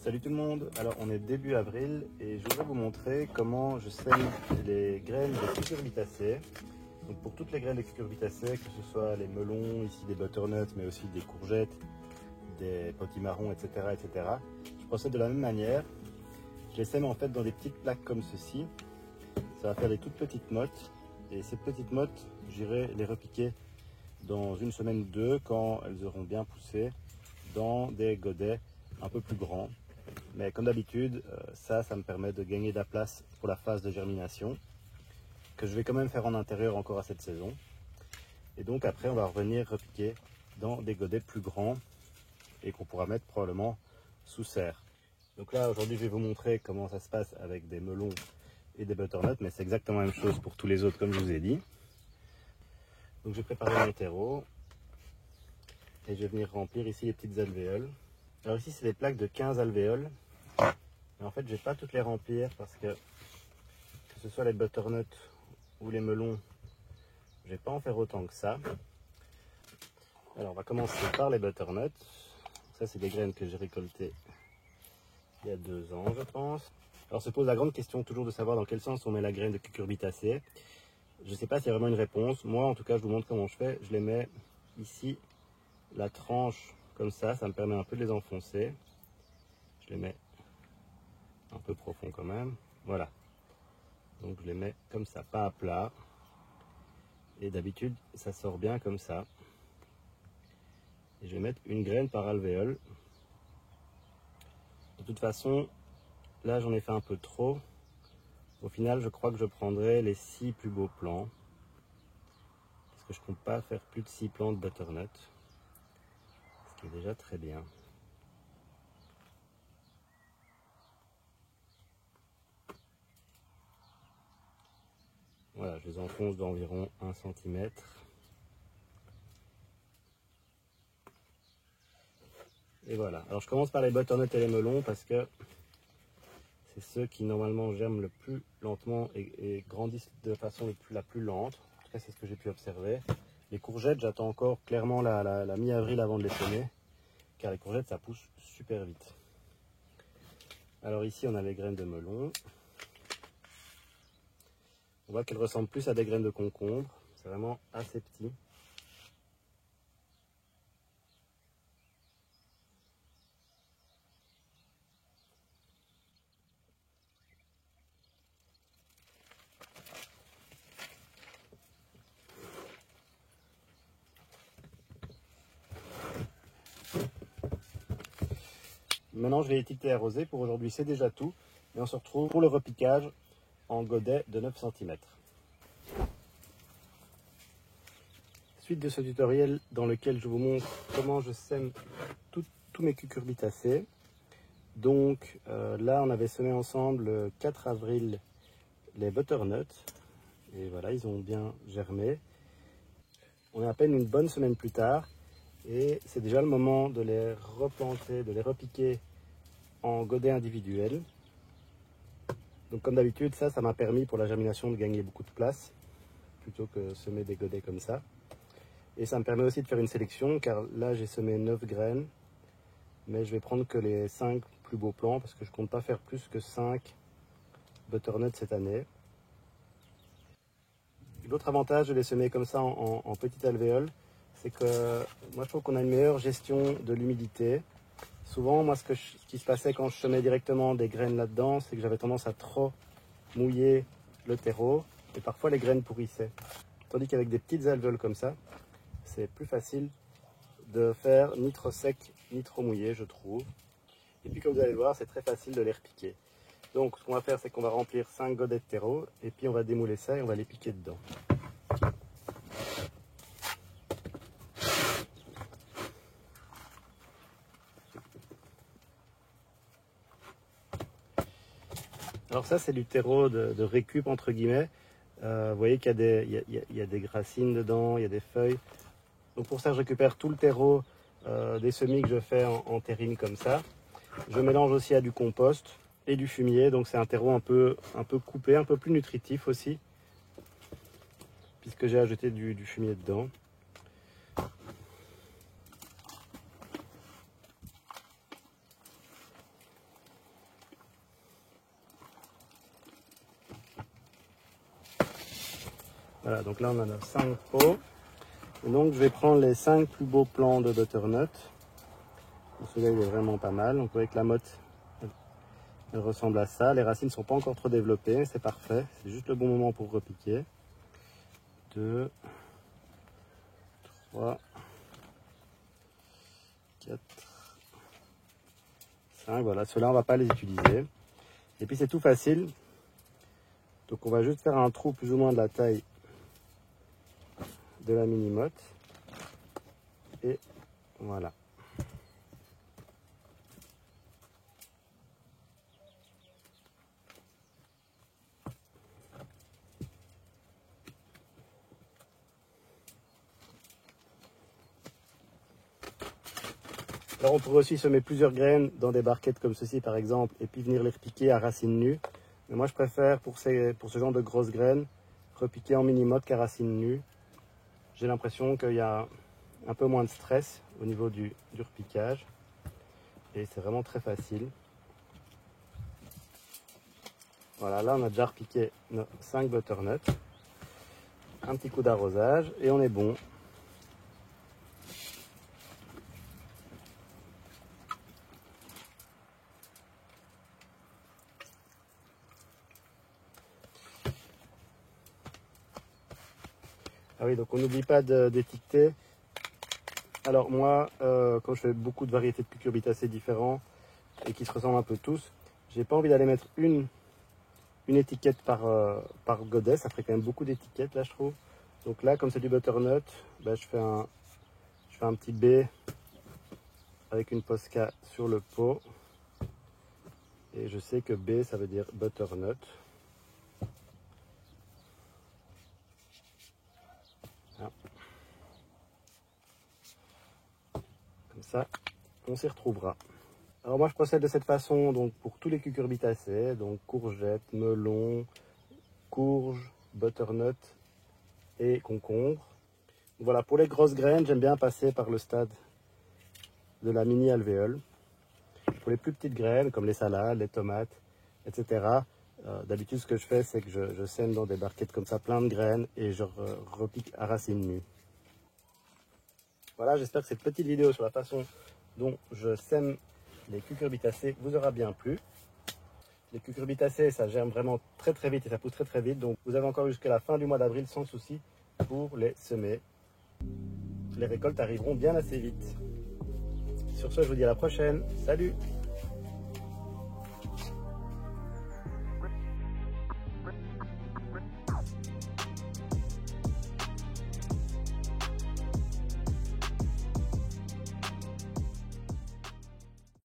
Salut tout le monde, alors on est début avril et je voudrais vous montrer comment je sème les graines de cucurbitacées. Donc pour toutes les graines de cucurbitacées, que ce soit les melons, ici des butternuts, mais aussi des courgettes, des potimarrons, etc., etc. Je procède de la même manière. Je les sème en fait dans des petites plaques comme ceci. Ça va faire des toutes petites mottes et ces petites mottes, j'irai les repiquer dans une semaine ou deux quand elles auront bien poussé dans des godets un peu plus grands. Mais comme d'habitude, ça me permet de gagner de la place pour la phase de germination que je vais quand même faire en intérieur encore à cette saison. Et donc après, on va revenir repiquer dans des godets plus grands et qu'on pourra mettre probablement sous serre. Donc là, aujourd'hui, je vais vous montrer comment ça se passe avec des melons et des butternuts, mais c'est exactement la même chose pour tous les autres, comme je vous ai dit. Donc j'ai préparé mon terreau et je vais venir remplir ici les petites alvéoles. Alors ici, c'est des plaques de 15 alvéoles. Mais en fait, je ne vais pas toutes les remplir parce que ce soit les butternuts ou les melons, je ne vais pas en faire autant que ça. Alors, on va commencer par les butternuts. Ça, c'est des graines que j'ai récoltées il y a 2 ans, je pense. Alors, se pose la grande question toujours de savoir dans quel sens on met la graine de cucurbitacée. Je ne sais pas s'il y a vraiment une réponse. Moi, en tout cas, je vous montre comment je fais. Je les mets ici, la tranche comme ça me permet un peu de les enfoncer. Je les mets un peu profond quand même. Voilà. Donc je les mets comme ça, pas à plat. Et d'habitude, ça sort bien comme ça. Et je vais mettre une graine par alvéole. De toute façon, là j'en ai fait un peu trop. Au final, je crois que je prendrai les 6 plus beaux plants. Parce que je ne compte pas faire plus de 6 plants de butternut. Ce qui est déjà très bien. Voilà, je les enfonce d'environ 1 cm. Et voilà. Alors je commence par les butternuts et les melons parce que c'est ceux qui normalement germent le plus lentement et grandissent de façon la plus lente. En tout cas, c'est ce que j'ai pu observer. Les courgettes, j'attends encore clairement la mi-avril avant de les semer, car les courgettes, ça pousse super vite. Alors ici, on a les graines de melon. On voit qu'elles ressemblent plus à des graines de concombre. C'est vraiment assez petit. Maintenant, je vais étiqueter et arroser. Pour aujourd'hui, c'est déjà tout. Et on se retrouve pour le repiquage en godet de 9 cm. Suite de ce tutoriel dans lequel je vous montre comment je sème tous mes cucurbitacées. Donc là, on avait semé ensemble le 4 avril les butternuts. Et voilà, ils ont bien germé. On est à peine une bonne semaine plus tard. Et c'est déjà le moment de les replanter, de les repiquer en godets individuels. Donc comme d'habitude, ça m'a permis pour la germination de gagner beaucoup de place, plutôt que semer des godets comme ça. Et ça me permet aussi de faire une sélection, car là j'ai semé 9 graines, mais je vais prendre que les 5 plus beaux plants, parce que je ne compte pas faire plus que 5 butternuts cette année. L'autre avantage de les semer comme ça en petites alvéoles, c'est que moi je trouve qu'on a une meilleure gestion de l'humidité. Souvent, moi ce qui se passait quand je semais directement des graines là-dedans, c'est que j'avais tendance à trop mouiller le terreau, et parfois les graines pourrissaient. Tandis qu'avec des petites alvéoles comme ça, c'est plus facile de faire ni trop sec ni trop mouillé, je trouve. Et puis comme vous allez le voir, c'est très facile de les repiquer. Donc ce qu'on va faire, c'est qu'on va remplir 5 godets de terreau et puis on va démouler ça et on va les piquer dedans. Alors ça, c'est du terreau de récup entre guillemets. Vous voyez qu'il y a des racines dedans, il y a des feuilles. Donc pour ça, je récupère tout le terreau des semis que je fais en terrine comme ça. Je mélange aussi à du compost et du fumier, donc c'est un terreau un peu coupé, un peu plus nutritif aussi, puisque j'ai ajouté du fumier dedans. Voilà, donc là on en a 5 pots. Et donc je vais prendre les 5 plus beaux plants de butternut. Celui-là il est vraiment pas mal. Donc vous voyez que la motte elle ressemble à ça. Les racines ne sont pas encore trop développées, c'est parfait. C'est juste le bon moment pour repiquer. 2, 3, 4, 5. Voilà, ceux-là on ne va pas les utiliser. Et puis c'est tout facile. Donc on va juste faire un trou plus ou moins de la taille de la mini motte. Et voilà. Alors on pourrait aussi semer plusieurs graines dans des barquettes comme ceci par exemple et puis venir les repiquer à racines nues. Mais moi je préfère pour ce genre de grosses graines repiquer en mini-motte qu'à racines nues. J'ai l'impression qu'il y a un peu moins de stress au niveau du repiquage et c'est vraiment très facile. Voilà, là on a déjà repiqué nos 5 butternuts. Un petit coup d'arrosage et on est bon. Ah oui, donc on n'oublie pas d'étiqueter. Alors moi, quand je fais beaucoup de variétés de cucurbitacées différents et qui se ressemblent un peu tous, j'ai pas envie d'aller mettre une étiquette par godet. Ça ferait quand même beaucoup d'étiquettes là je trouve. Donc là, comme c'est du butternut, bah, je fais un petit B avec une Posca sur le pot. Et je sais que B ça veut dire butternut. Comme ça, on s'y retrouvera. Alors moi je procède de cette façon donc pour tous les cucurbitacées, donc courgettes, melons, courges, butternut et concombre. Voilà, pour les grosses graines, j'aime bien passer par le stade de la mini alvéole. Pour les plus petites graines, comme les salades, les tomates, etc., d'habitude ce que je fais, c'est que je sème dans des barquettes comme ça, plein de graines, et je repique à racines nues. Voilà, j'espère que cette petite vidéo sur la façon dont je sème les cucurbitacées vous aura bien plu. Les cucurbitacées, ça germe vraiment très très vite et ça pousse très très vite. Donc vous avez encore jusqu'à la fin du mois d'avril sans souci pour les semer. Les récoltes arriveront bien assez vite. Sur ce, je vous dis à la prochaine. Salut!